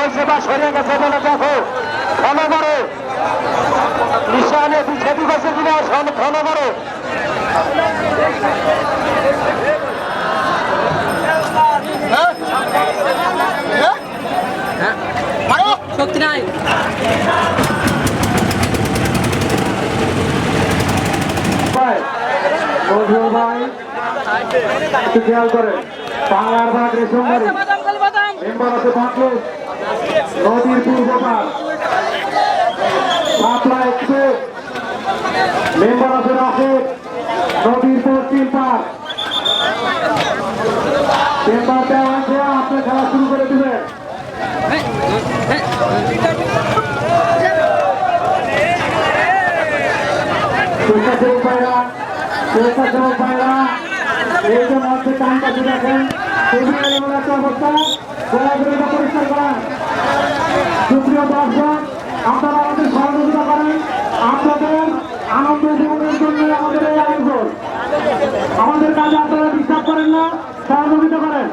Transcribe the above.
হয়েছে বা সরে গেছে বলে দেখো, ফলো করো। নিশানে বিচ্ছেদ গেছে কিনা ফলো করো। শক্তি নাই। ভাই একটু খেয়াল করেন, বাংলার ভাগ রেশমবাড়ি মেম্বার আছে বাঁকলো, নদীর পূর্ব পার পাতলা এক্সপ্রেস মেম্বার আছে রাশেদ, নদীর পশ্চিম পার মেম্বার দেওয়া হয়েছে। আপনি খেলা শুরু করে দিবেন। স্বেচ্ছাসেবক ভাইরা, স্বেচ্ছাসেবক ভাইরা এই যে মঞ্চে টান কাছে দেখেন, খুবই এলোমেলো একটা অবস্থা, গোলাগুলিটা পরিষ্কার করেন। সুপ্রিয় দর্শক, আপনারা আমাদের সহযোগিতা করেন। আপনাদের আনন্দ জীবনের জন্য আমাদের এই আয়োজন। আমাদের কাজে আপনারা বিশ্বাস করেন না, সহযোগিতা করেন।